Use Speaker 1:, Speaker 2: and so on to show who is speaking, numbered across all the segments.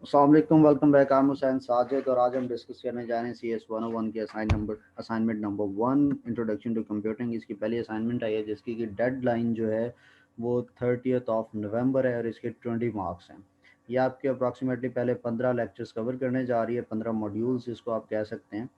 Speaker 1: अस्सलाम वालेकुम, welcome back. I am Hussain Sajid और आज हम डिस्कस करने जा रहे हैं CS 101 के assignment number 1 introduction to computing. इसकी पहली असाइनमेंट आई है जिसकी की डेडलाइन जो है वो 30th ऑफ नवंबर है और इसके 20 मार्क्स हैं। ये आपके अप्रॉक्सीमेटली पहले 15 लेक्चर्स कवर करने जा रही है, 15 मॉड्यूल्स इसको आप कह सकते हैं।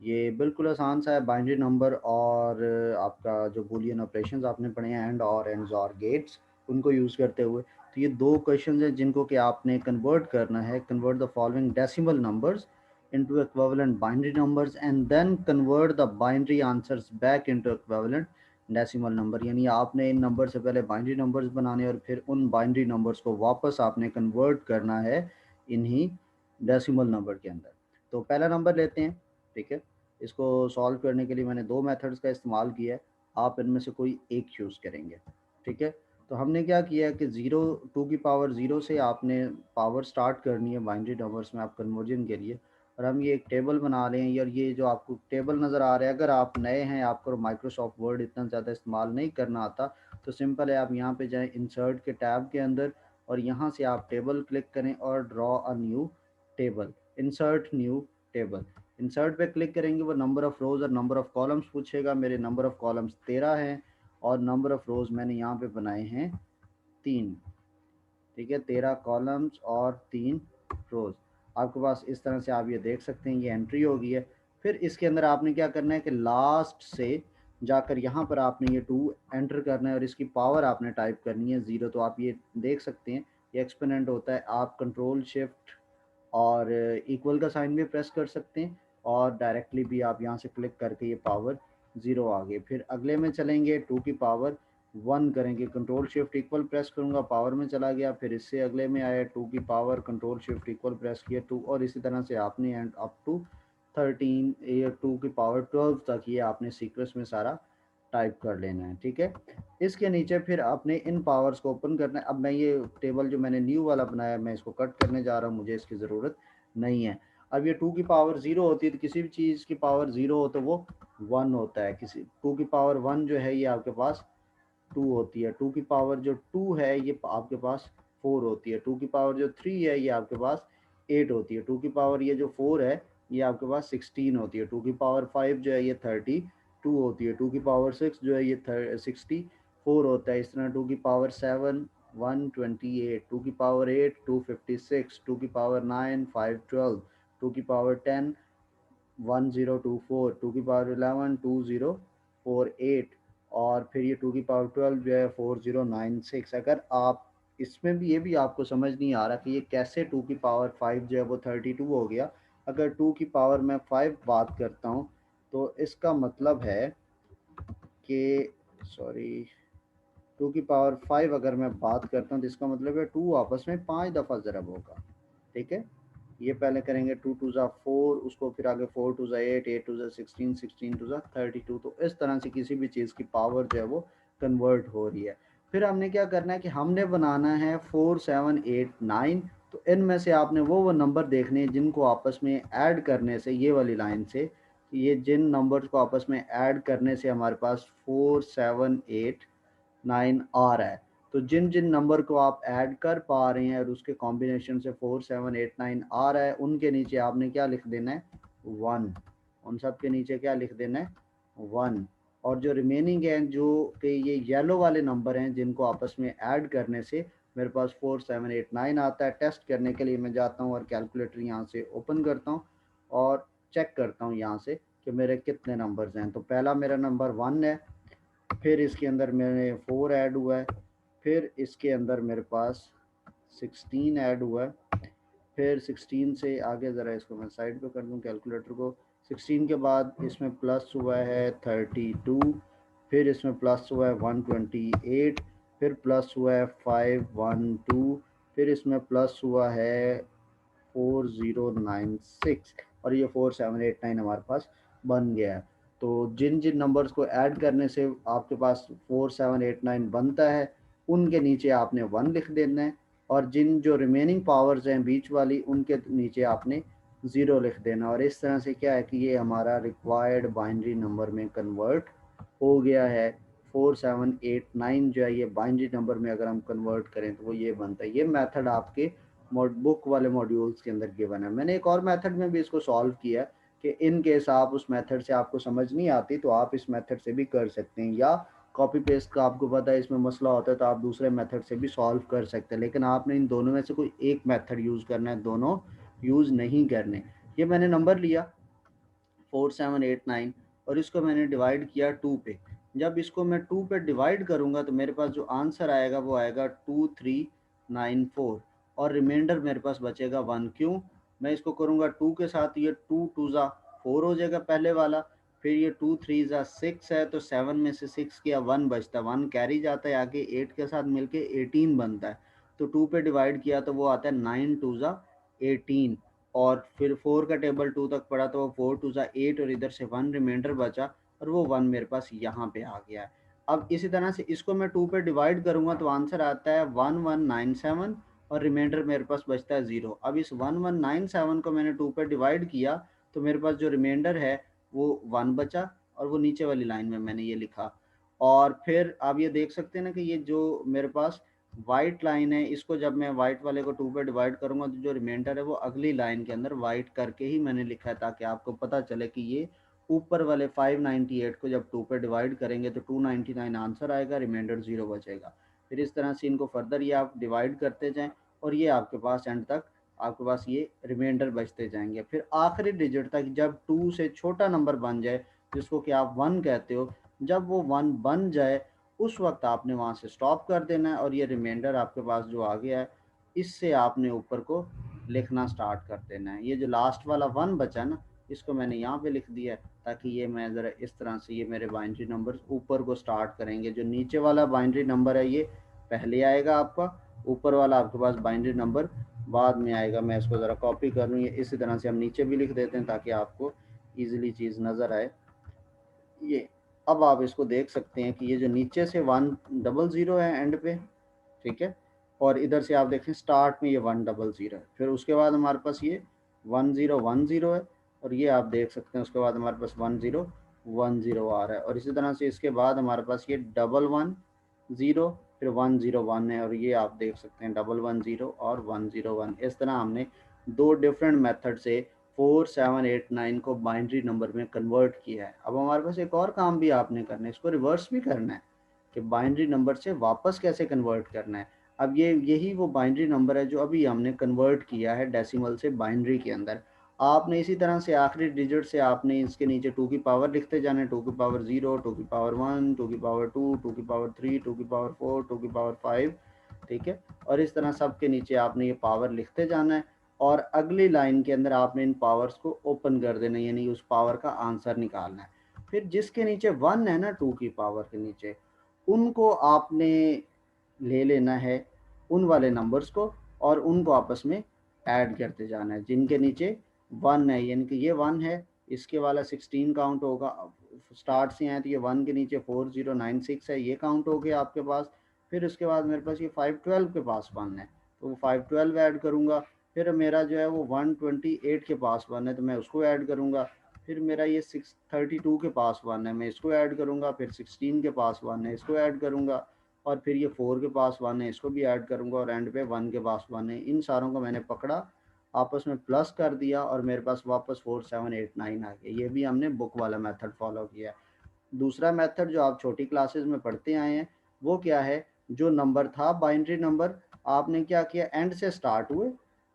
Speaker 1: ये बिल्कुल आसान सा है। बाइनरी नंबर और आपका जो बूलियन ऑपरेशंस आपने पढ़े हैं, एंड और एंड्स और गेट्स, उनको यूज़ करते हुए तो ये दो क्वेश्चन हैं जिनको कि आपने कन्वर्ट करना है। Convert the following decimal numbers into equivalent binary numbers and then convert the binary answers back into equivalent decimal number. यानी आपने इन नंबर से पहले बाइनरी नंबर्स बनाने और फिर उन बाइनरी नंबर्स को वापस आपने कन्वर्ट करना है इन्हीं डेसिमल नंबर के अंदर। तो पहला नंबर लेते हैं, ठीक है। इसको सॉल्व करने के लिए मैंने दो मेथड्स का इस्तेमाल किया है, आप इनमें से कोई एक चूज़ करेंगे, ठीक है। तो हमने क्या किया है कि 2 की पावर 0 से आपने पावर स्टार्ट करनी है बाइनरी नंबर्स में आप कन्वर्जन के लिए। और हम ये एक टेबल बना रहे हैं, और ये जो आपको टेबल नज़र आ रहा है, अगर आप नए हैं, आपको माइक्रोसॉफ्ट वर्ड इतना ज़्यादा इस्तेमाल नहीं करना आता, तो सिंपल है, आप यहाँ पे जाएँ इंसर्ट के टैब के अंदर और यहाँ से आप टेबल क्लिक करें और draw a new table, insert new table. Insert पे क्लिक करेंगे, वो नंबर ऑफ़ रोज़ और नंबर ऑफ़ कॉलम्स पूछेगा। मेरे नंबर ऑफ़ कॉलम्स 13 हैं और नंबर ऑफ़ रोज़ मैंने यहाँ पे बनाए हैं 3, ठीक है। 13 कॉलम्स और 3 रोज़ आपके पास इस तरह से आप ये देख सकते हैं, ये एंट्री हो गई है। फिर इसके अंदर आपने क्या करना है कि लास्ट से जाकर यहाँ पर आपने ये 2 एंटर करना है और इसकी पावर आपने टाइप करनी है 0। तो आप ये देख सकते हैं ये एक्सपोनेंट होता है। आप कंट्रोल शिफ्ट और इक्वल का साइन भी प्रेस कर सकते हैं और डायरेक्टली भी आप यहाँ से क्लिक करके ये पावर 0 आ गई। फिर अगले में चलेंगे, 2 की पावर 1 करेंगे, कंट्रोल शिफ्ट इक्वल प्रेस करूँगा, पावर में चला गया। फिर इससे अगले में आया 2 की power, control shift equal press किया 2, और इसी तरह से आपने एंड अप टू 13 ये 2 की पावर 12 तक ये आपने सीक्वेंस में सारा टाइप कर लेना है, ठीक है। इसके नीचे फिर आपने इन पावर्स को ओपन करना है। अब मैं ये टेबल जो मैंने न्यू वाला बनाया मैं इसको कट करने जा रहा हूँ, मुझे इसकी ज़रूरत नहीं है। अब ये 2 की पावर 0 होती है, तो किसी भी चीज़ की पावर 0 हो तो वो 1 होता है। किसी 2 की पावर 1 जो है ये आपके पास 2 होती है। 2 की पावर जो 2 है ये आपके पास 4 होती है। 2 की पावर जो 3 है ये आपके पास 8 होती है। 2 की पावर ये जो 4 है ये आपके पास 16 होती है। 2 की पावर 5 जो है ये 32 होती है। 2 की पावर 6 जो है ये 64 होता है। इस तरह 2 की पावर 7 128, 2 की पावर 8 256, 2 की पावर 9 512, 2 की पावर 10 1024, 2 की पावर 11 2048, और फिर ये 2 की पावर 12 जो है 4096। अगर आप इसमें भी ये भी आपको समझ नहीं आ रहा कि ये कैसे 2 की पावर 5 जो है वो 32 हो गया। अगर 2 की पावर मैं 5 बात करता हूँ तो इसका मतलब है कि सॉरी 2 की पावर 5 अगर मैं बात करता हूँ तो इसका मतलब है 2 आपस में 5 दफ़ा ज़रब होगा, ठीक है। ये पहले करेंगे 2 2 ज़ा 4, उसको फिर आगे 4 2 ज़ा 8, 8 2 ज़ा 16, 16 2 ज़ा 32। तो इस तरह से किसी भी चीज़ की पावर जो है वो कन्वर्ट हो रही है। फिर हमने क्या करना है कि हमने बनाना है 4 7 8 9। तो इनमें से आपने वो नंबर देखने हैं जिनको आपस में ऐड करने से, ये वाली लाइन से, ये जिन नंबर्स को आपस में ऐड करने से हमारे पास 4 7 8 9 आ रहा है। तो जिन जिन नंबर को आप ऐड कर पा रहे हैं और उसके कॉम्बिनेशन से 4 7 8 9 आ रहा है, उनके नीचे आपने क्या लिख देना है 1। उन सब के नीचे क्या लिख देना है 1। और जो रिमेनिंग हैं, जो कि ये येलो वाले नंबर हैं जिनको आपस में ऐड करने से मेरे पास 4 7 8 9 आता है। टेस्ट करने के लिए मैं जाता हूँ और कैलकुलेटर यहाँ से ओपन करता हूँ और चेक करता हूँ यहाँ से कि मेरे कितने नंबर्स हैं। तो पहला मेरा नंबर 1 है, फिर इसके अंदर मेरे 4 ऐड हुआ है, फिर इसके अंदर मेरे पास 16 ऐड हुआ है, फिर 16 से आगे ज़रा इसको मैं साइड पे कर दूं कैलकुलेटर को। 16 के बाद इसमें प्लस हुआ है 32, फिर इसमें प्लस हुआ है 128, फिर प्लस हुआ है 512, फिर इसमें प्लस हुआ है 4096, और ये 4789 हमारे पास बन गया है। तो जिन जिन नंबर्स को ऐड करने से आपके पास 4789 बनता है, उनके नीचे आपने 1 लिख देना है, और जिन जो रिमेनिंग पावर्स हैं बीच वाली, उनके नीचे आपने 0 लिख देना। और इस तरह से क्या है कि ये हमारा रिक्वायर्ड बाइनरी नंबर में कन्वर्ट हो गया है। 4789 जो है ये बाइनरी नंबर में अगर हम कन्वर्ट करें तो वो ये बनता है। ये मेथड आपके बुक वाले मॉड्यूल्स के अंदर गिवन है। मैंने एक और मेथड में भी इसको सॉल्व किया कि इन केस आप उस मेथड से आपको समझ नहीं आती तो आप इस मेथड से भी कर सकते हैं, या कॉपी पेस्ट का आपको पता है इसमें मसला होता है तो आप दूसरे मेथड से भी सॉल्व कर सकते हैं, लेकिन आपने इन दोनों में से कोई एक मेथड यूज़ करना है, दोनों यूज़ नहीं करने। ये मैंने नंबर लिया 4789 और इसको मैंने डिवाइड किया 2 पे। जब इसको मैं 2 पे डिवाइड करूंगा तो मेरे पास जो आंसर आएगा वो आएगा 2394 और रिमाइंडर मेरे पास बचेगा 1। क्यों मैं इसको करूंगा 2 के साथ, ये 2 2 ज़ा 4 हो जाएगा पहले वाला, फिर ये 2 3 ज़ा 6 है तो 7 में से 6 किया 1 बचता है, 1 कैरी जाता है आगे 8 के साथ मिलके 18 बनता है। तो 2 पे डिवाइड किया तो वो आता है 9 2 ज़ा 18 और फिर 4 का टेबल 2 तक पड़ा तो वो 4 2 ज़ा 8 और इधर से 1 रिमाइंडर बचा और वो 1 मेरे पास यहाँ पे आ गया है। अब इसी तरह से इसको मैं 2 पे डिवाइड करूँगा तो आंसर आता है 1197 और रिमाइंडर मेरे पास बचता है 0। अब इस 1197 को मैंने 2 पे डिवाइड किया तो मेरे पास जो रिमाइंडर है वो 1 बचा और वो नीचे वाली लाइन में मैंने ये लिखा। और फिर आप ये देख सकते हैं ना कि ये जो मेरे पास वाइट लाइन है, इसको जब मैं वाइट वाले को 2 पे डिवाइड करूंगा तो जो रिमाइंडर है वो अगली लाइन के अंदर वाइट करके ही मैंने लिखा है, ताकि आपको पता चले कि ये ऊपर वाले 598 को जब 2 पे डिवाइड करेंगे तो 299 आंसर आएगा, रिमाइंडर 0 बचेगा। फिर इस तरह से इनको फर्दर ये आप डिवाइड करते जाएं और ये आपके पास एंड तक आपके पास ये रिमाइंडर बचते जाएंगे। फिर आखिरी डिजिट तक जब 2 से छोटा नंबर बन जाए, जिसको कि आप 1 कहते हो, जब वो 1 बन जाए उस वक्त आपने वहाँ से स्टॉप कर देना है और ये रिमाइंडर आपके पास जो आ गया है इससे आपने ऊपर को लिखना स्टार्ट कर देना है। ये जो लास्ट वाला 1 बचा ना, इसको मैंने यहाँ पे लिख दिया है ताकि ये मैं ज़रा इस तरह से ये मेरे बाइनरी नंबर ऊपर को स्टार्ट करेंगे। जो नीचे वाला बाइनरी नंबर है ये पहले आएगा आपका, ऊपर वाला आपके पास बाइनरी नंबर बाद में आएगा। मैं इसको ज़रा कॉपी कर लूँ, ये इसी तरह से हम नीचे भी लिख देते हैं ताकि आपको ईजिली चीज़ नज़र आए। ये अब आप इसको देख सकते हैं कि ये जो नीचे से 100 है एंड पे, ठीक है, और इधर से आप देखें स्टार्ट में ये 100 है, फिर उसके बाद हमारे पास ये 1010 है और ये आप देख सकते हैं उसके बाद हमारे पास 1010 आ रहा है और इसी तरह से इसके बाद हमारे पास ये 111 फिर 101 है और ये आप देख सकते हैं 110 और 101। इस तरह हमने दो डिफरेंट मेथड से 4789 को बाइनरी नंबर में कन्वर्ट किया है। अब हमारे पास एक और काम भी आपने करना है, इसको रिवर्स भी करना है कि बाइनरी नंबर से वापस कैसे कन्वर्ट करना है। अब ये यही वो बाइनरी नंबर है जो अभी हमने कन्वर्ट किया है डेसिमल से बाइनरी के अंदर। आपने इसी तरह से आखिरी डिजिट से आपने इसके नीचे 2 की पावर लिखते जाना है, 2 की पावर 0, 2 की पावर 1, 2 की पावर 2, 2 की पावर 3, 2 की पावर 4, 2 की पावर 5, ठीक है। और इस तरह सब के नीचे आपने ये पावर लिखते जाना है और अगली लाइन के अंदर आपने इन पावर्स को ओपन कर देना है, यानी उस पावर का आंसर निकालना है। फिर जिसके नीचे 1 है ना 2 की पावर के नीचे, उनको आपने ले लेना है उन वाले नंबर्स को और उनको आपस में ऐड करते जाना है। जिनके नीचे 1 है, यानी कि ये 1 है, इसके वाला 16 काउंट होगा, स्टार्ट से आए तो ये 1 के नीचे 4096 है, ये काउंट हो गया आपके पास। फिर उसके बाद मेरे पास ये 512 के पास 1 है तो वो 512 ऐड करूँगा। फिर मेरा जो है वो 128 के पास 1 है तो मैं उसको ऐड करूँगा। फिर मेरा ये 632 के पास 1 है, मैं इसको ऐड करूँगा। फिर 16 के पास 1 है, इसको ऐड करूँगा। और फिर ये 4 के पास 1 है, इसको भी ऐड करूँगा और एंड पे 1 के पास 1 है। इन सारों को मैंने पकड़ा, आपस में प्लस कर दिया और मेरे पास वापस 4789 आ गया। ये भी हमने बुक वाला मेथड फॉलो किया है। दूसरा मेथड जो आप छोटी क्लासेस में पढ़ते आए हैं वो क्या है, जो नंबर था बाइनरी नंबर, आपने क्या किया, एंड से स्टार्ट हुए,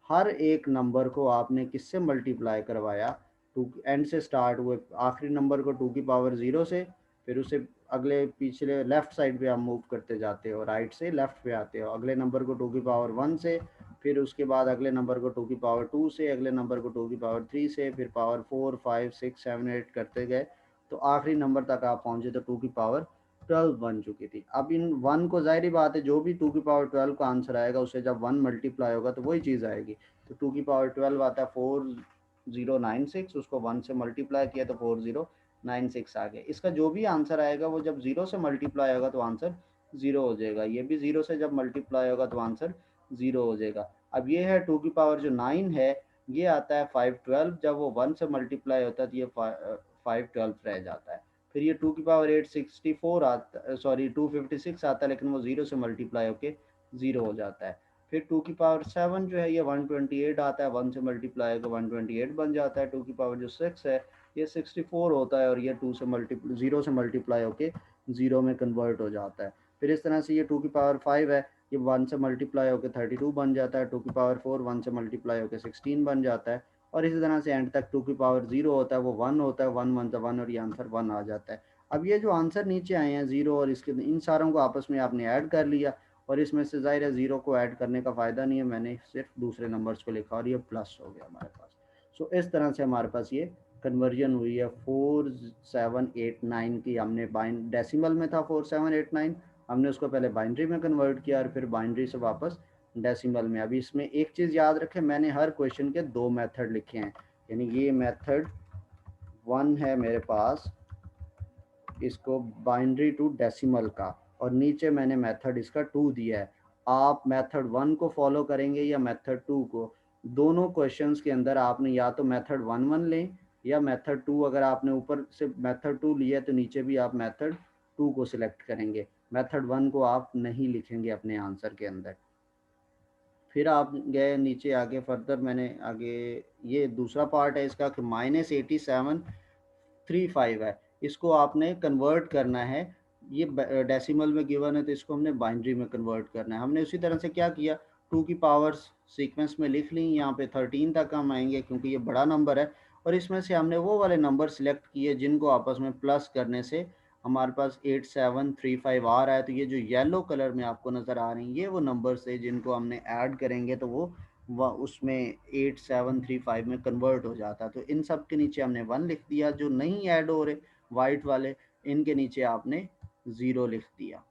Speaker 1: हर एक नंबर को आपने किससे मल्टीप्लाई करवाया, टू एंड से स्टार्ट हुए आखिरी नंबर को 2 की पावर 0 से, फिर उसे अगले पिछले लेफ्ट साइड पे आप मूव करते जाते हो, राइट से लेफ्ट पे आते हो, अगले नंबर को 2 की पावर 1 से, फिर उसके बाद अगले नंबर को 2 की पावर 2 से, अगले नंबर को 2 की पावर 3 से, फिर पावर 4 5 6 7 8 करते गए तो आखिरी नंबर तक आप पहुंचे तो 2 की पावर 12 बन चुकी थी। अब इन 1 को जाहिर बात है जो भी 2 की पावर 12 का आंसर आएगा उससे जब 1 मल्टीप्लाई होगा तो वही चीज़ आएगी। तो 2 की पावर 12 आता है 4096, उसको 1 से मल्टीप्लाई किया तो 4096 आ गया। इसका जो भी आंसर आएगा वो जब 0 से मल्टीप्लाई होगा तो आंसर 0 हो जाएगा, ये भी 0 से जब मल्टीप्लाई होगा तो आंसर 0 हो जाएगा। अब ये है 2 की पावर जो 9 है, ये आता है 512, जब वो 1 से मल्टीप्लाई होता है तो ये 512 रह जाता है। फिर ये 2 की पावर 864 आता, सॉरी 256 आता है, लेकिन वो 0 से मल्टीप्लाई होके 0 हो जाता है। फिर 2 की पावर 7 जो है ये 128 आता है, 1 से मल्टीप्लाई तो 128 बन जाता है। 2 की पावर 6 है ये 64 होता है और ये 0 से मल्टीप्लाई होके 0 में कन्वर्ट हो जाता है। फिर इस तरह से ये 2 की पावर 5 है, ये 1 से मल्टीप्लाई होकर 32 बन जाता है। 2 की पावर 4 1 से मल्टीप्लाई होकर 16 बन जाता है। और इसी तरह से एंड तक 2 की पावर 0 होता है, वो 1 होता है, 1 1 1 और ये आंसर 1 आ जाता है। अब ये जो आंसर नीचे आए हैं 0 और इसके, इन सारों को आपस में आपने ऐड कर लिया और इसमें से ज़ाहिर है 0 को ऐड करने का फ़ायदा नहीं है, मैंने सिर्फ दूसरे नंबर्स को लिखा और ये प्लस हो गया हमारे पास। सो इस तरह से हमारे पास ये कन्वर्जन हुई है 4789 की। हमने डेसिमल में था 4789, हमने उसको पहले बाइनरी में कन्वर्ट किया और फिर बाइनरी से वापस डेसिमल में। अभी इसमें एक चीज़ याद रखें, मैंने हर क्वेश्चन के 2 मेथड लिखे हैं, यानी ये मेथड 1 है मेरे पास, इसको बाइनरी टू डेसिमल का, और नीचे मैंने मेथड इसका 2 दिया है। आप मेथड 1 को फॉलो करेंगे या मेथड 2 को, दोनों क्वेश्चंस के अंदर आपने या तो मेथड 1 लें या मेथड 2, अगर आपने ऊपर से मेथड 2 लिया तो नीचे भी आप मेथड 2 को सिलेक्ट करेंगे, मेथड 1 को आप नहीं लिखेंगे अपने आंसर के अंदर। फिर आप गए नीचे आगे फर्दर, मैंने आगे ये दूसरा पार्ट है इसका कि -8735 है, इसको आपने कन्वर्ट करना है। ये डेसिमल में गिवन है तो इसको हमने बाइनरी में कन्वर्ट करना है। हमने उसी तरह से क्या किया, 2 की पावर्स सीक्वेंस में लिख ली, यहाँ पे 13 तक हम आएंगे क्योंकि ये बड़ा नंबर है, और इसमें से हमने वो वाले नंबर सिलेक्ट किए जिनको आपस में प्लस करने से हमारे पास 8735 आ रहा है। तो ये जो येलो कलर में आपको नज़र आ रही हैं ये वो नंबर्स है जिनको हमने ऐड करेंगे तो वो उसमें 8735 में कन्वर्ट हो जाता है। तो इन सब के नीचे हमने 1 लिख दिया, जो नहीं ऐड हो रहे वाइट वाले इनके नीचे आपने 0 लिख दिया।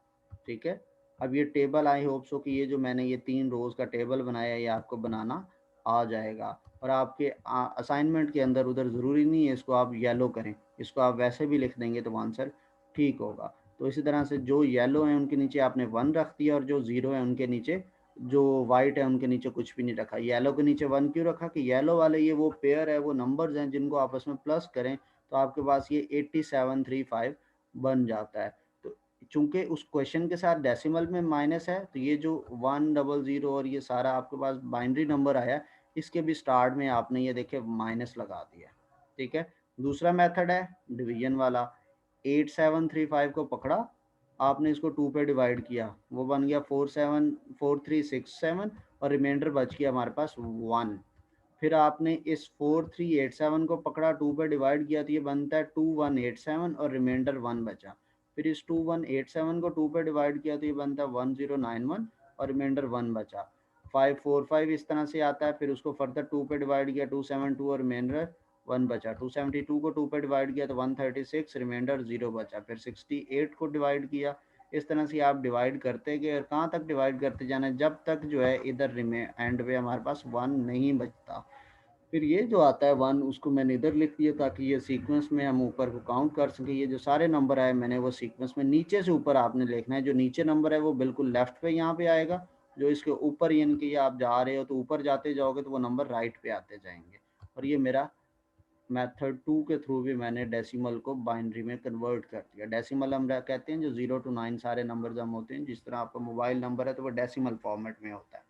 Speaker 1: ठीक है, अब ये टेबल आई होप सो कि ये जो मैंने ये 3 रोज का टेबल बनाया ये आपको बनाना आ जाएगा। और आपके असाइनमेंट के अंदर उधर ज़रूरी नहीं है इसको आप येलो करें, इसको आप वैसे भी लिख देंगे तो आंसर ठीक होगा। तो इसी तरह से जो येलो है उनके नीचे आपने 1 रख दिया और जो 0 है उनके नीचे, जो वाइट है उनके नीचे कुछ भी नहीं रखा। येलो के नीचे 1 क्यों रखा कि येलो वाले ये वो पेयर है, वो नंबर्स हैं जिनको आपस में प्लस करें तो आपके पास ये 8735 बन जाता है। तो चूंकि उस क्वेश्चन के साथ डेसिमल में माइनस है तो ये जो 100 और ये सारा आपके पास बाइनरी नंबर आया, इसके भी स्टार्ट में आपने ये देखे माइनस लगा दिया। ठीक है, दूसरा मेथड है डिवीजन वाला। 8735 को पकड़ा आपने, इसको 2 पे डिवाइड किया, वो बन गया 474367 और रिमाइंडर बच गया हमारे पास 1। फिर आपने इस 4387 को पकड़ा, 2 पे डिवाइड किया तो ये बनता है 2187 और रिमाइंडर 1 बचा। फिर इस 2187 को 2 पे डिवाइड किया तो ये बनता है 1091 और रिमाइंडर 1 बचा। 545 इस तरह से आता है, फिर उसको फर्दर 2 पे डिवाइड किया 272 और रिमाइंडर 1 बचा। 272 को 2 पे डिवाइड किया तो 136, रिमाइंडर 0 बचा। फिर 68 को डिवाइड किया। इस तरह से आप डिवाइड करते गए और कहाँ तक डिवाइड करते जाना है जब तक जो है इधर एंड पे हमारे पास 1 नहीं बचता। फिर ये जो आता है 1 उसको मैंने इधर लिख दिया ताकि ये सीक्वेंस में हम ऊपर को काउंट कर सकें। ये जो सारे नंबर आए मैंने वो सीक्वेंस में नीचे से ऊपर आपने लिखना है। जो नीचे नंबर है वो बिल्कुल लेफ्ट पे यहाँ पे आएगा, जो इसके ऊपर यानी कि आप जा रहे हो तो ऊपर जाते जाओगे तो वो नंबर राइट पे आते जाएंगे। और ये मेरा मेथड 2 के थ्रू भी मैंने डेसिमल को बाइनरी में कन्वर्ट कर दिया। डेसिमल हम कहते हैं जो 0 to 9 सारे नंबर हम होते हैं, जिस तरह आपका मोबाइल नंबर है तो वो डेसिमल फॉर्मेट में होता है।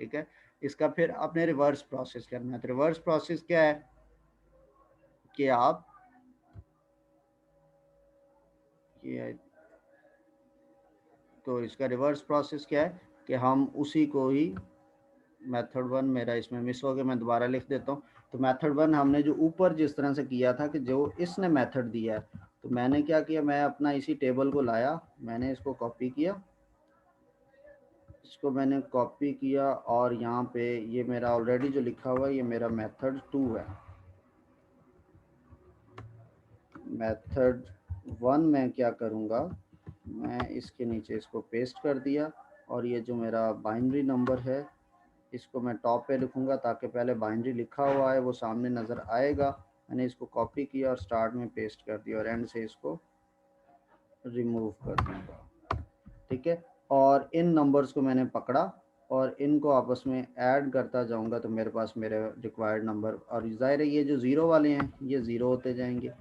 Speaker 1: ठीक है, इसका फिर आपने रिवर्स प्रोसेस करना है। तो रिवर्स प्रोसेस क्या है कि आप ये, तो इसका रिवर्स प्रोसेस क्या है कि हम उसी को ही, मेथड 1 मेरा इसमें मिस हो गया, मैं दोबारा लिख देता हूँ। तो मेथड 1 हमने जो ऊपर जिस तरह से किया था कि जो इसने मेथड दिया है, तो मैंने क्या किया, मैं अपना इसी टेबल को लाया, मैंने इसको कॉपी किया, इसको मैंने कॉपी किया और यहाँ पे ये मेरा ऑलरेडी जो लिखा हुआ है ये मेरा मेथड 2 है। मेथड 1 में क्या करूँगा, मैं इसके नीचे इसको पेस्ट कर दिया और ये जो मेरा बाइनरी नंबर है इसको मैं टॉप पे लिखूँगा ताकि पहले बाइनरी लिखा हुआ है वो सामने नज़र आएगा। मैंने इसको कॉपी किया और स्टार्ट में पेस्ट कर दिया और एंड से इसको रिमूव कर दूँगा। ठीक है, और इन नंबर्स को मैंने पकड़ा और इनको आपस में ऐड करता जाऊँगा तो मेरे पास मेरे रिक्वायर्ड नंबर, और ज़ाहिर है ये जो ज़ीरो वाले हैं ये ज़ीरो होते जाएंगे।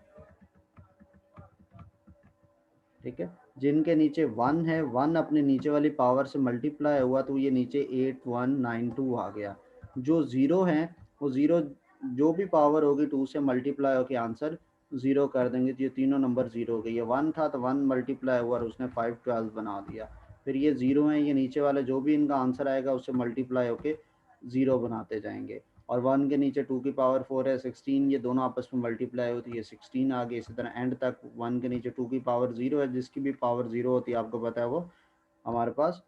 Speaker 1: ठीक है, जिनके नीचे 1 है, 1 अपने नीचे वाली पावर से मल्टीप्लाई हुआ तो ये नीचे 8192 आ गया। जो ज़ीरो है वो ज़ीरो जो भी पावर होगी 2 से मल्टीप्लाई होकर आंसर ज़ीरो कर देंगे, तो ये तीनों नंबर ज़ीरो हो गए। ये 1 था तो 1 मल्टीप्लाई हुआ और उसने 512 बना दिया। फिर ये ज़ीरो है, ये नीचे वाले जो भी इनका आंसर आएगा उससे मल्टीप्लाई होके ज़ीरो बनाते जाएंगे। और 1 के नीचे 2 की पावर 4 है, 16, ये दोनों आपस में मल्टीप्लाई होती है, 16 आ गई। इसी तरह एंड तक 1 के नीचे 2 की पावर 0 है, जिसकी भी पावर 0 होती है आपको पता है वो हमारे पास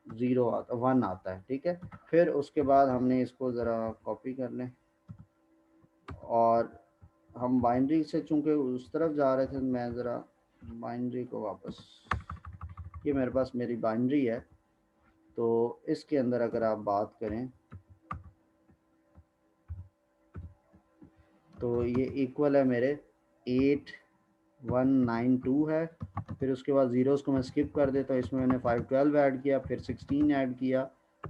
Speaker 1: 0 आता 1 आता है, ठीक है। फिर उसके बाद हमने इसको ज़रा कॉपी कर लें और हम बाइनरी से चूँकि उस तरफ जा रहे थे, मैं ज़रा बाइनरी को वापस, ये मेरे पास मेरी बाइनरी है, तो इसके अंदर अगर आप बात करें तो ये इक्वल है मेरे 8192 है। फिर उसके बाद ज़ीरोज़ को मैं स्किप कर देता हूँ, इसमें मैंने 512 ऐड किया, फिर 16 ऐड किया,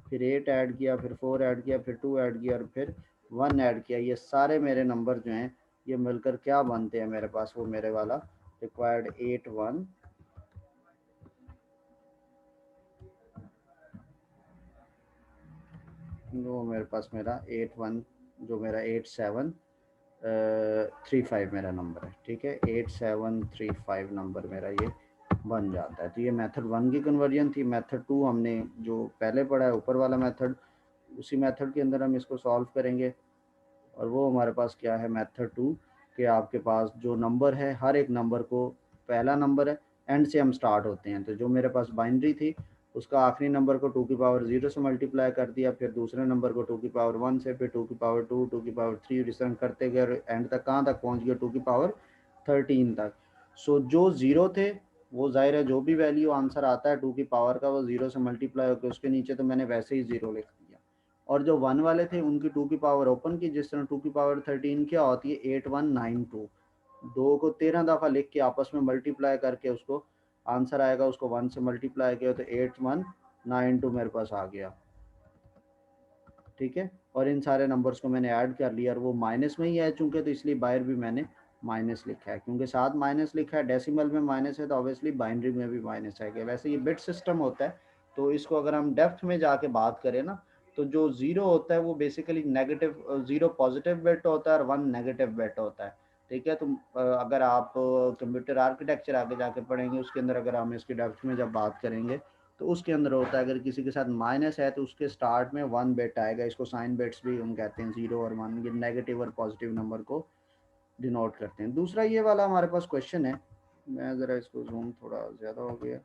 Speaker 1: फिर 8 ऐड किया, फिर 4 ऐड किया, फिर 2 ऐड किया और फिर 1 ऐड किया। ये सारे मेरे नंबर जो हैं ये मिलकर क्या बनते हैं मेरे पास, वो मेरे वाला रिक्वायर्ड 81, वो मेरे पास मेरा 81, जो मेरा 8735 मेरा नंबर है, ठीक है। 8735 नंबर मेरा ये बन जाता है। तो ये मेथड 1 की कन्वर्जन थी। मेथड 2 हमने जो पहले पढ़ा है ऊपर वाला मेथड, उसी मेथड के अंदर हम इसको सॉल्व करेंगे। और वो हमारे पास क्या है मेथड 2 कि आपके पास जो नंबर है, हर एक नंबर को, पहला नंबर है एंड से हम स्टार्ट होते हैं, तो जो मेरे पास बाइनरी थी उसका आखिरी नंबर को 2 की पावर 0 से मल्टीप्लाई कर दिया, फिर दूसरे नंबर को 2 की पावर 1 से, फिर 2 की पावर 2, 2 की पावर 3, इस तरह करते गए और एंड तक कहाँ तक पहुँच गया 2 की पावर 13 तक। सो जो ज़ीरो थे वो ज़ाहिर है जो भी वैल्यू आंसर आता है 2 की पावर का वो 0 से मल्टीप्लाई होकर उसके नीचे तो मैंने वैसे ही 0 लिख दिया। और जो 1 वाले थे उनकी 2 की पावर ओपन की, जिस तरह 2 की पावर 13 क्या होती है 8192, दो को 13 दफ़ा लिख के आपस में मल्टीप्लाई करके उसको आंसर आएगा, उसको 1 से मल्टीप्लाई किया तो 8192 मेरे पास आ गया, ठीक है। और इन सारे नंबर्स को मैंने ऐड कर लिया और वो माइनस में ही है चूंकि, तो इसलिए बाहर भी मैंने माइनस लिखा है, क्योंकि साथ माइनस लिखा है, डेसिमल में माइनस है तो ऑब्वियसली बाइनरी में भी माइनस है। वैसे ये बिट सिस्टम होता है, तो इसको अगर हम डेप्थ में जाके बात करें ना, तो जो ज़ीरो होता है वो basically negative, zero positive bit होता है और 1 नेगेटिव बिट होता है, ठीक है। तो अगर आप कंप्यूटर आर्किटेक्चर आगे जाके पढ़ेंगे उसके अंदर अगर हम इसकी डेप्थ में जब बात करेंगे तो उसके अंदर होता है अगर किसी के साथ माइनस है तो उसके स्टार्ट में 1 बिट आएगा, इसको साइन बिट्स भी हम कहते हैं, 0 और 1, ये नेगेटिव और पॉजिटिव नंबर को डिनोट करते हैं। दूसरा ये वाला हमारे पास क्वेश्चन है, मैं ज़रा इसको जूम थोड़ा ज़्यादा हो गया,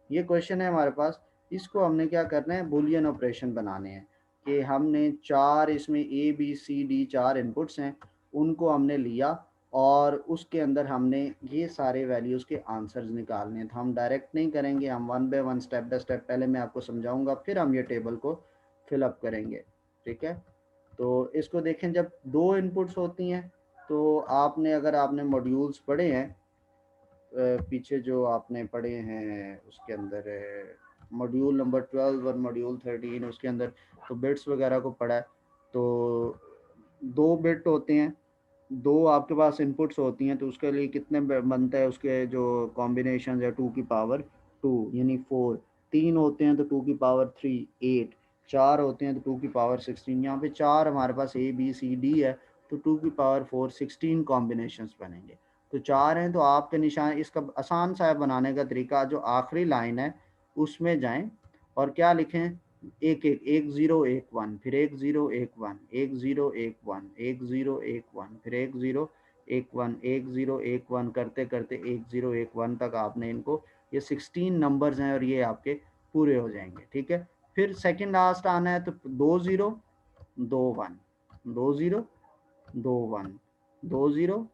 Speaker 1: ये क्वेश्चन है हमारे पास, इसको हमने क्या करना है बुलियन ऑपरेशन बनाने हैं कि हमने चार इसमें ए बी सी डी चार इनपुट्स हैं, उनको हमने लिया और उसके अंदर हमने ये सारे वैल्यूज़ के आंसर्स निकालने हैं। तो हम डायरेक्ट नहीं करेंगे, हम one by one step by step पहले मैं आपको समझाऊंगा, फिर हम ये टेबल को फिलअप करेंगे, ठीक है। तो इसको देखें, जब दो इनपुट्स होती हैं तो आपने अगर आपने मॉड्यूल्स पढ़े हैं पीछे जो आपने पढ़े हैं उसके अंदर मॉड्यूल नंबर 12 और मॉड्यूल 13 उसके अंदर तो बिट्स वगैरह को पढ़ा है, तो दो बिट होते हैं, दो आपके पास इनपुट्स होती हैं, तो उसके लिए कितने बनता है उसके जो कॉम्बिनेशन है 2 की पावर 2 यानी 4, तीन होते हैं तो 2 की पावर 3 8, चार होते हैं तो 2 की पावर 16, यहाँ पे चार हमारे पास ए बी सी डी है तो 2 की पावर 4 16 कॉम्बिनेशंस बनेंगे। तो चार हैं तो आपके निशान, इसका आसान सा बनाने का तरीका, जो आखिरी लाइन है उसमें जाएं और क्या लिखें, एक एक, एक ज़ीरो एक वन, फिर एक ज़ीरो एक वन, एक ज़ीरो एक वन, एक ज़ीरो एक वन, फिर एक ज़ीरो एक वन, एक ज़ीरो एक वन करते करते एक ज़ीरो एक वन तक आपने इनको, ये 16 नंबर्स हैं और ये आपके पूरे हो जाएंगे, ठीक है। फिर सेकंड लास्ट आना है तो दो ज़ीरो दो वन, दो ज़ीरो दो वन, दो ज़ीरो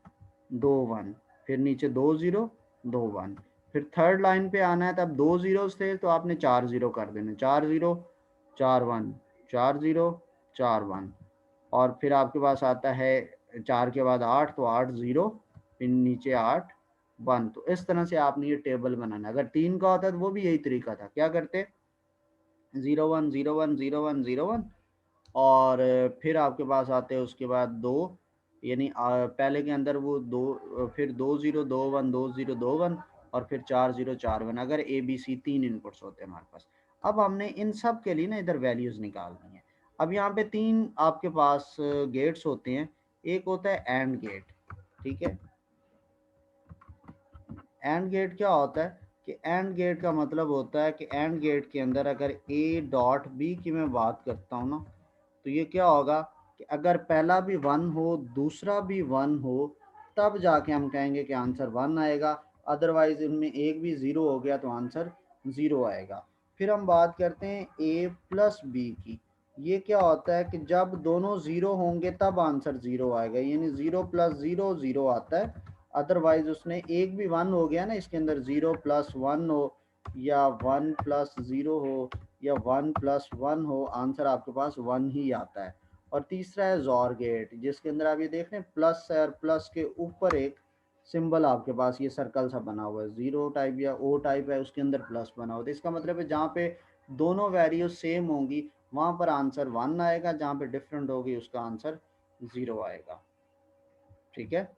Speaker 1: दो वन, फिर नीचे दो ज़ीरो दो वन, फिर थर्ड लाइन पे आना है तब दो ज़ीरोस थे तो आपने चार ज़ीरो कर देने, चार ज़ीरो चार वन, चार ज़ीरो चार वन, और फिर आपके पास आता है चार के बाद आठ तो आठ ज़ीरो, फिर नीचे आठ वन। तो इस तरह से आपने ये टेबल बनाना। अगर तीन का होता तो वो भी यही तरीका था, क्या करते, zero one zero one zero one zero one, और फिर आपके पास आते हैं उसके बाद दो, यानी पहले के अंदर वो दो, फिर दो ज़ीरो दो वन दो ज़ीरो दो वन, और फिर 4041 अगर ABC 3 इनपुट्स होते हैं हमारे पास। अब हमने इन सब के लिए ना इधर वैल्यूज़ निकालनी है। अब यहाँ पे 3 आपके पास गेट्स होते हैं, एक होता है एंड गेट, ठीक है। एंड गेट क्या होता है कि एंड गेट का मतलब होता है कि एंड गेट के अंदर अगर A डॉट B की मैं बात करता हूँ ना, तो ये क्या होगा कि अगर पहला भी 1 हो दूसरा भी 1 हो तब जाके हम कहेंगे कि आंसर 1 आएगा, अदरवाइज इनमें एक भी 0 हो गया तो आंसर 0 आएगा। फिर हम बात करते हैं A प्लस B की। ये क्या होता है कि जब दोनों 0 होंगे तब आंसर 0 आएगा, यानी 0 प्लस 0 0 आता है, अदरवाइज उसने एक भी 1 हो गया ना इसके अंदर, 0 प्लस 1 हो या 1 प्लस 0 हो या 1 प्लस 1 हो, आंसर आपके पास 1 ही आता है। और तीसरा है जॉर गेट, जिसके अंदर आप ये देख रहे हैं प्लस है और प्लस के ऊपर एक सिंबल आपके पास ये सर्कल सा बना हुआ है, 0 टाइप या O टाइप है, उसके अंदर प्लस बना हुआ है। तो इसका मतलब है जहाँ पे दोनों वैल्यू सेम होंगी वहाँ पर आंसर 1 आएगा, जहाँ पे डिफरेंट होगी उसका आंसर 0 आएगा, ठीक है।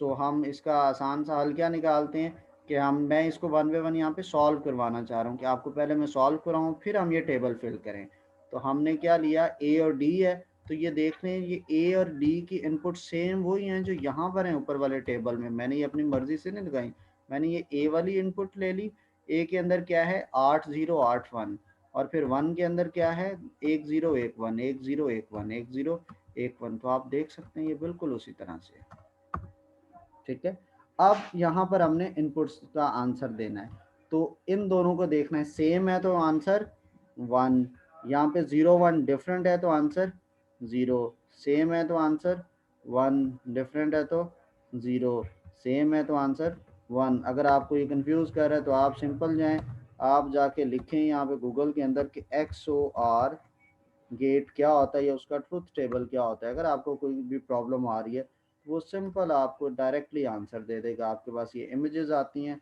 Speaker 1: सो हम इसका आसान सा हल क्या निकालते हैं कि मैं इसको 1 बाय 1 यहाँ पे सॉल्व करवाना चाह रहा हूँ कि आपको पहले मैं सॉल्व कराऊँ फिर हम ये टेबल फिल करें। तो हमने क्या लिया, ए और डी है, तो ये देख रहे हैं ये ए और डी की इनपुट सेम वही हैं जो यहाँ पर हैं ऊपर वाले टेबल में। मैंने ये अपनी मर्जी से नहीं लगाई, मैंने ये ए वाली इनपुट ले ली। ए के अंदर क्या है 8081 और फिर 1 के अंदर क्या है 1011 1011 1011। तो आप देख सकते हैं ये बिल्कुल उसी तरह से, ठीक है। अब यहाँ पर हमने इनपुट्स का आंसर देना है, तो इन दोनों को देखना है, सेम है तो आंसर 1, यहाँ पे 0 1 डिफरेंट है तो आंसर 0, सेम है तो आंसर 1, डिफरेंट है तो 0, सेम है तो आंसर 1। अगर आपको ये कंफ्यूज कर रहा है तो आप सिंपल जाएं, आप जाके लिखें यहाँ पे गूगल के अंदर कि XOR गेट क्या होता है या उसका ट्रुथ टेबल क्या होता है। अगर आपको कोई भी प्रॉब्लम आ रही है वो सिंपल आपको डायरेक्टली आंसर दे देगा। आपके पास ये इमेजेस आती हैं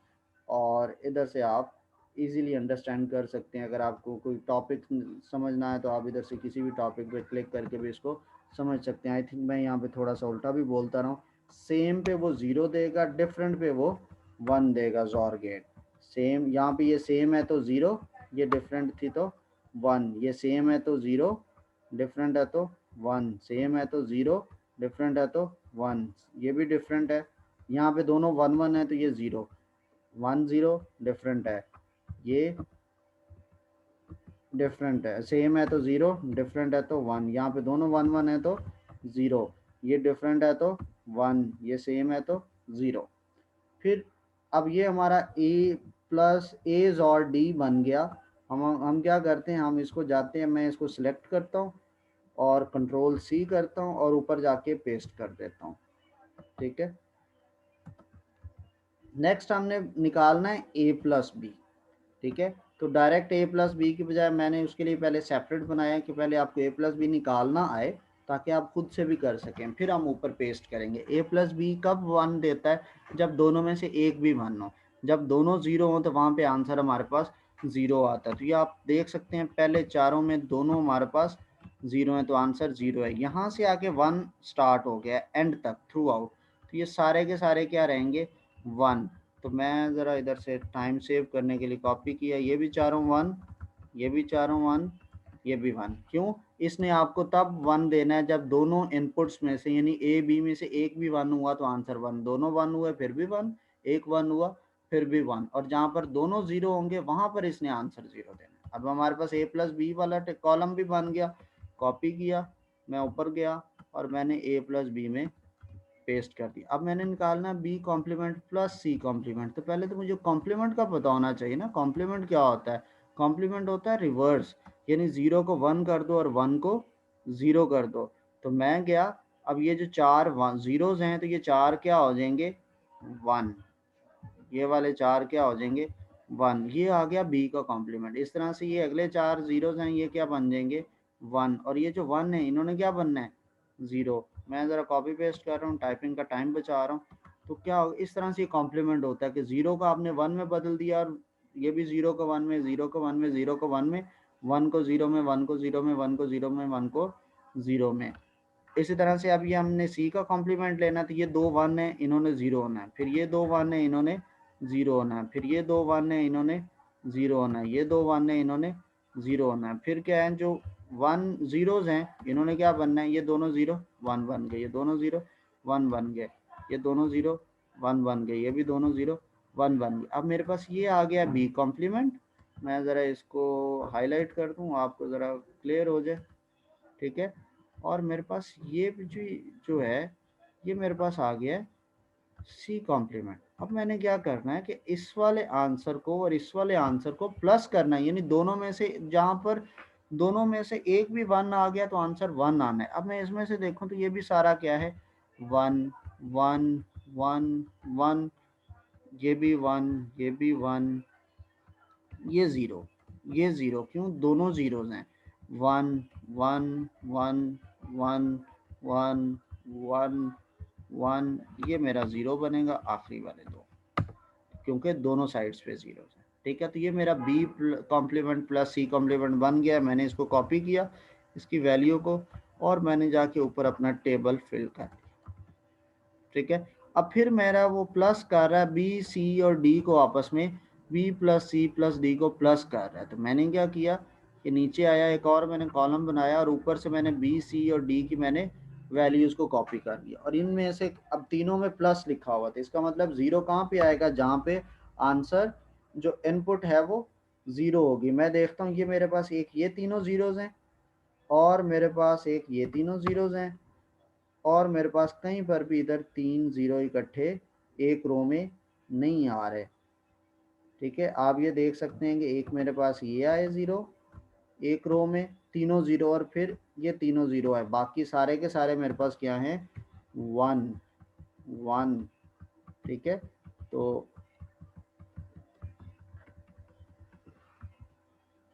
Speaker 1: और इधर से आप इजीली अंडरस्टैंड कर सकते हैं। अगर आपको कोई टॉपिक समझना है तो आप इधर से किसी भी टॉपिक पे क्लिक करके भी इसको समझ सकते हैं। आई थिंक मैं यहाँ पे थोड़ा सा उल्टा भी बोलता रहा हूँ, सेम पे वो 0 देगा, डिफरेंट पे वो 1 देगा। जॉर गेट सेम, यहाँ पे ये सेम है तो 0, ये डिफरेंट थी तो 1, ये सेम है तो 0, डिफरेंट है तो 1, सेम है तो 0, डिफरेंट है तो 1, ये भी डिफरेंट है। यहाँ पे दोनों 1 1 है तो ये 0 1 0 डिफरेंट है, ये डिफरेंट है, सेम है तो 0, डिफरेंट है तो 1, यहाँ पे दोनों 1 1 है तो 0, ये डिफरेंट है तो 1, ये सेम है तो 0। फिर अब ये हमारा ए प्लस एज और डी बन गया। हम क्या करते हैं, हम इसको जाते हैं, मैं इसको सिलेक्ट करता हूँ और कंट्रोल C करता हूँ और ऊपर जाके पेस्ट कर देता हूँ, ठीक है। नेक्स्ट हमने निकालना है A प्लस बी, ठीक है। तो डायरेक्ट A प्लस बी की बजाय मैंने उसके लिए पहले सेपरेट बनाया कि पहले आपको A प्लस बी निकालना आए ताकि आप खुद से भी कर सकें, फिर हम ऊपर पेस्ट करेंगे। A प्लस बी कब 1 देता है, जब दोनों में से एक भी 1 हो। जब दोनों 0 हो तो वहाँ पे आंसर हमारे पास 0 आता है। तो ये आप देख सकते हैं पहले चारों में दोनों हमारे पास 0 है तो आंसर 0 है। यहाँ से आके 1 स्टार्ट हो गया एंड तक थ्रू आउट, तो ये सारे के सारे क्या रहेंगे 1। तो मैं ज़रा इधर से टाइम सेव करने के लिए कॉपी किया, ये भी चारों 1, ये भी चारों 1, ये भी 1। क्यों, इसने आपको तब 1 देना है जब दोनों इनपुट्स में से यानी ए बी में से एक भी 1 हुआ तो आंसर 1, दोनों 1 हुए फिर भी 1, एक 1 हुआ फिर भी 1, और जहाँ पर दोनों 0 होंगे वहाँ पर इसने आंसर 0 देना है। अब हमारे पास A प्लस बी वाला कॉलम भी बन गया, कॉपी किया, मैं ऊपर गया और मैंने A प्लस बी में पेस्ट कर दिया। अब मैंने निकालना B complement plus C complement, तो पहले तो मुझे कॉम्प्लीमेंट का पता होना चाहिए ना। कॉम्प्लीमेंट क्या होता है, कॉम्प्लीमेंट होता है रिवर्स, यानी 0 को 1 कर दो और 1 को 0 कर दो। तो मैं गया, अब ये जो 4 जीरोज हैं तो ये 4 क्या हो जाएंगे 1, ये वाले 4 क्या हो जाएंगे 1, ये आ गया बी का कॉम्प्लीमेंट। इस तरह से ये अगले 4 जीरोज हैं ये क्या बन जाएंगे 1, और ये जो 1 है इन्होंने क्या बनना है 0। मैं ज़रा कॉपी पेस्ट कर रहा हूँ, टाइपिंग का टाइम बचा रहा हूँ। तो क्या होगा, इस तरह से ये कॉम्प्लीमेंट होता है कि 0 का आपने 1 में बदल दिया और ये भी 0 को 1 में, 0 को 1 में, 0 को 1 में, 1 को 0 में, 1 को 0 में, 1 को 0 में, 1 को 0 में। इसी तरह से अब ये हमने सी का कॉम्प्लीमेंट लेना, तो ये 2 1 है इन्होंने 0 होना है, फिर ये 2 1 है इन्होंने ज़ीरो होना है, फिर ये दो वन है इन्होंने ज़ीरो होना है, ये दो वन है इन्होंने ज़ीरो होना है, फिर क्या है जो वन ज़ीरोज़ हैं इन्होंने क्या बनना है, ये दोनों ज़ीरो वन बन गए, ये दोनों ज़ीरो वन बन गए, ये दोनों ज़ीरो वन बन गए, ये भी दोनों ज़ीरो वन बन गए। अब मेरे पास ये आ गया बी कॉम्प्लीमेंट। मैं ज़रा इसको हाईलाइट कर दूँ आपको ज़रा क्लियर हो जाए, ठीक है। और मेरे पास ये जो है ये मेरे पास आ गया है सी कॉम्प्लीमेंट। अब मैंने क्या करना है कि इस वाले आंसर को और इस वाले आंसर को प्लस करना है, यानी दोनों में से जहाँ पर दोनों में से एक भी वन आ गया तो आंसर वन आना है। अब मैं इसमें से देखूं तो ये भी सारा क्या है, वन वन वन वन, ये भी वन, ये भी वन, ये ज़ीरो, क्यों, दोनों ज़ीरोज़ हैं। One one one one one one one, ये मेरा ज़ीरो बनेगा आखिरी वाले दो, क्योंकि दोनों साइड्स पे ज़ीरोज़ हैं, ठीक है। तो ये मेरा B complement plus C complement बन गया। मैंने इसको कॉपी किया इसकी वैल्यू को, और मैंने जाके ऊपर अपना टेबल फिल कर दिया, ठीक है। अब फिर मेरा वो प्लस कर रहा है बी सी और डी को आपस में, B plus C plus D को प्लस कर रहा है। तो मैंने क्या किया कि नीचे आया एक और मैंने कॉलम बनाया और ऊपर से मैंने बी सी और डी की मैंने वैल्यूज़ को कॉपी कर लिया, और इनमें से अब तीनों में प्लस लिखा हुआ था। इसका मतलब ज़ीरो कहाँ पे आएगा, जहाँ पे आंसर जो इनपुट है वो ज़ीरो होगी। मैं देखता हूँ ये मेरे पास एक ये तीनों ज़ीरोज़ हैं, और मेरे पास एक ये तीनों ज़ीरोज़ हैं, और मेरे पास कहीं पर भी इधर तीन ज़ीरो इकट्ठे एक रो में नहीं आ रहे, ठीक है। आप ये देख सकते हैं कि एक मेरे पास ये आए ज़ीरो एक रो में, तीनों ज़ीरो, और फिर ये तीनों ज़ीरो है, बाकी सारे के सारे मेरे पास क्या हैं, वन वन, ठीक है। तो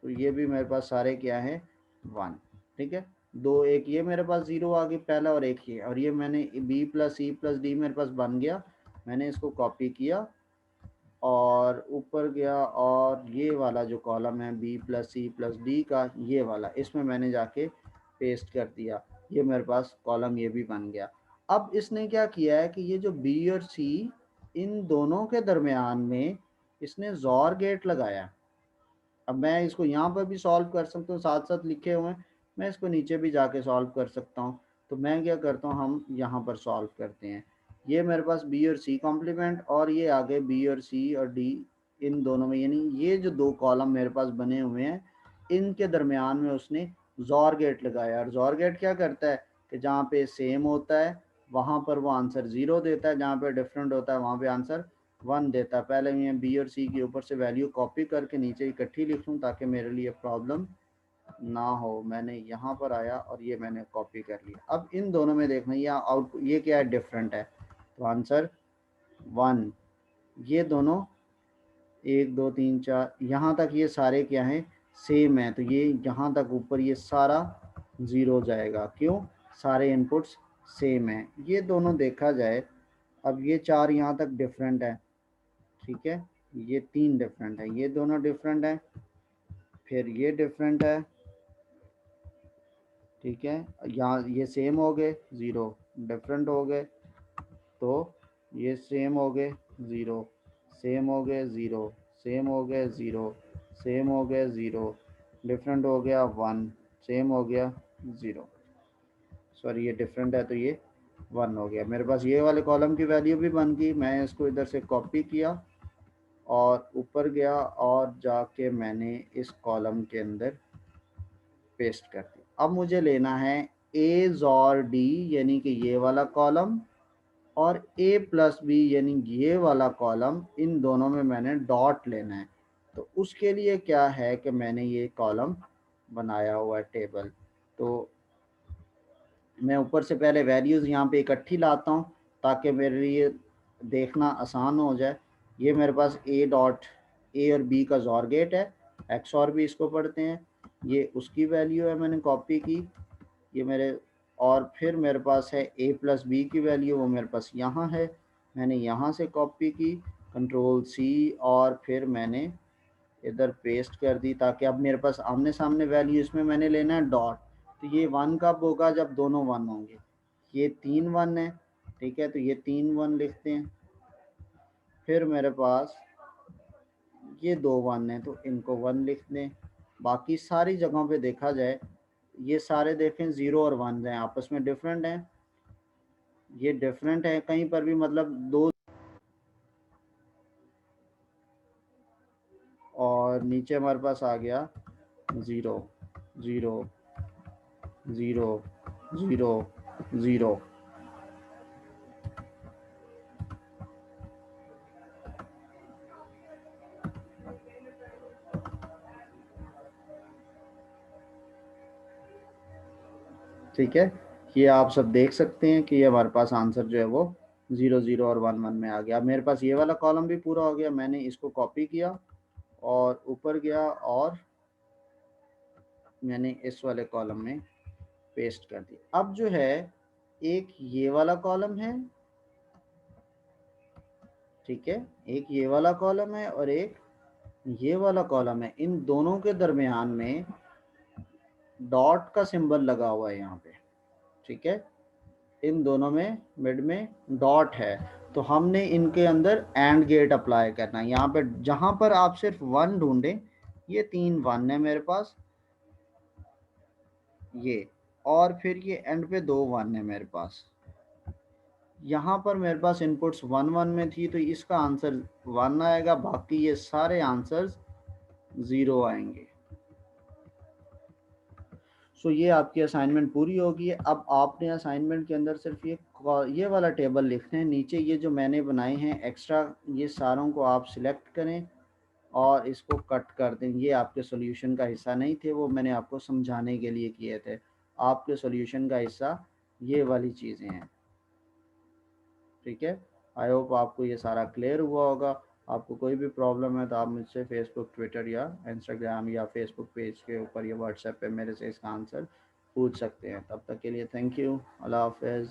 Speaker 1: ये भी मेरे पास सारे क्या हैं, वन, ठीक है। दो एक ये मेरे पास ज़ीरो आ गई पहला, और एक ये, और ये मैंने B plus C plus D मेरे पास बन गया। मैंने इसको कॉपी किया और ऊपर गया, और ये वाला जो कॉलम है B plus C plus D का, ये वाला इसमें मैंने जाके पेस्ट कर दिया। ये मेरे पास कॉलम ये भी बन गया। अब इसने क्या किया है कि ये जो बी और सी, इन दोनों के दरमियान में इसने जॉर गेट लगाया। अब मैं इसको यहाँ पर भी सॉल्व कर सकता हूँ, साथ साथ लिखे हुए हैं, मैं इसको नीचे भी जाके सॉल्व कर सकता हूँ। तो मैं क्या करता हूँ, हम यहाँ पर सॉल्व करते हैं। ये मेरे पास बी और सी कॉम्प्लीमेंट, और ये आगे बी और सी और डी, इन दोनों में, यानी ये जो दो कॉलम मेरे पास बने हुए हैं इनके दरमियान में उसने जॉर गेट लगाया। और जॉर गेट क्या करता है कि जहाँ पे सेम होता है वहाँ पर वो आंसर ज़ीरो देता है, जहाँ पे डिफरेंट होता है वहाँ पे आंसर वन देता है। पहले मैं बी और सी के ऊपर से वैल्यू कॉपी करके नीचे इकट्ठी लिख लूँ ताकि मेरे लिए प्रॉब्लम ना हो। मैंने यहाँ पर आया और ये मैंने कॉपी कर लिया। अब इन दोनों में देखना ये आउटपुट ये क्या है, डिफरेंट है, तो आंसर वन। ये दोनों एक दो तीन चार यहाँ तक ये सारे क्या हैं, सेम है, तो ये यहाँ तक ऊपर ये सारा ज़ीरो जाएगा, क्यों, सारे इनपुट्स सेम है। ये दोनों देखा जाए, अब ये चार यहाँ तक डिफरेंट है, ठीक है, ये तीन डिफरेंट है, ये दोनों डिफरेंट है, फिर ये डिफरेंट है, ठीक है। यहाँ ये सेम हो गए ज़ीरो, डिफरेंट हो गए, तो ये सेम हो गए ज़ीरो, सेम हो गए ज़ीरो, सेम हो गए ज़ीरो, सेम हो गए ज़ीरो, डिफरेंट हो गया वन, सेम हो गया ज़ीरो, सॉरी ये डिफरेंट है तो ये वन हो गया। मेरे पास ये वाले कॉलम की वैल्यू भी बन गई। मैं इसको इधर से कॉपी किया और ऊपर गया और जाके मैंने इस कॉलम के अंदर पेस्ट कर दिया। अब मुझे लेना है ए और डी, यानी कि ये वाला कॉलम, और ए प्लस बी यानी ये वाला कॉलम, इन दोनों में मैंने डॉट लेना है। तो उसके लिए क्या है कि मैंने ये कॉलम बनाया हुआ है टेबल। तो मैं ऊपर से पहले वैल्यूज़ यहाँ पे इकट्ठी लाता हूँ ताकि मेरे लिए देखना आसान हो जाए। ये मेरे पास ए डॉट, ए और बी का जॉर गेट है, एक्स और भी इसको पढ़ते हैं, ये उसकी वैल्यू है मैंने कॉपी की, ये मेरे, और फिर मेरे पास है ए प्लस बी की वैल्यू, वो मेरे पास यहाँ है, मैंने यहाँ से कॉपी की, कंट्रोल सी, और फिर मैंने इधर पेस्ट कर दी ताकि अब मेरे पास आमने सामने वैल्यू, इसमें मैंने लेना है डॉट। तो ये वन कब होगा, जब दोनों वन होंगे। ये तीन वन है, ठीक है, तो ये तीन वन लिखते हैं, फिर मेरे पास ये 2 1 है तो इनको 1 लिख दें। बाकी सारी जगहों पे देखा जाए ये सारे देखें 0 और 1 हैं, आपस में डिफरेंट हैं, ये डिफरेंट है कहीं पर भी, मतलब दो। और नीचे हमारे पास आ गया 0 0 0 0 0। ठीक है, ये आप सब देख सकते हैं कि ये हमारे पास आंसर जो है वो 0 0 और 1 1 में आ गया। मेरे पास ये वाला कॉलम भी पूरा हो गया, मैंने इसको कॉपी किया और ऊपर गया और मैंने इस वाले कॉलम में पेस्ट कर दी। अब जो है एक ये वाला कॉलम है, ठीक है, एक ये वाला कॉलम है और एक ये वाला कॉलम है, इन दोनों के दरमियान में डॉट का सिंबल लगा हुआ है यहाँ पे, ठीक है, इन दोनों में मिड में डॉट है। तो हमने इनके अंदर एंड गेट अप्लाई करना है। यहाँ पे जहां पर आप सिर्फ 1 ढूंढें, ये 3 1 है मेरे पास, ये, और फिर ये एंड पे 2 1 है मेरे पास। यहाँ पर मेरे पास इनपुट्स 1 1 में थी तो इसका आंसर 1 आएगा, बाकी ये सारे आंसर्स 0 आएंगे। सो ये आपकी असाइनमेंट पूरी होगी। अब आपने असाइनमेंट के अंदर सिर्फ ये वाला टेबल लिखना है, नीचे ये जो मैंने बनाए हैं एक्स्ट्रा, ये सारों को आप सिलेक्ट करें और इसको कट कर दें। ये आपके सॉल्यूशन का हिस्सा नहीं थे, वो मैंने आपको समझाने के लिए किए थे। आपके सॉल्यूशन का हिस्सा ये वाली चीज़ें हैं, ठीक है। आई होप आपको ये सारा क्लियर हुआ होगा। आपको कोई भी प्रॉब्लम है तो आप मुझसे फेसबुक, ट्विटर या इंस्टाग्राम या फेसबुक पेज के ऊपर या व्हाट्सएप पे मेरे से इसका आंसर पूछ सकते हैं। तब तक के लिए थैंक यू, अल्लाह हाफ़िज़।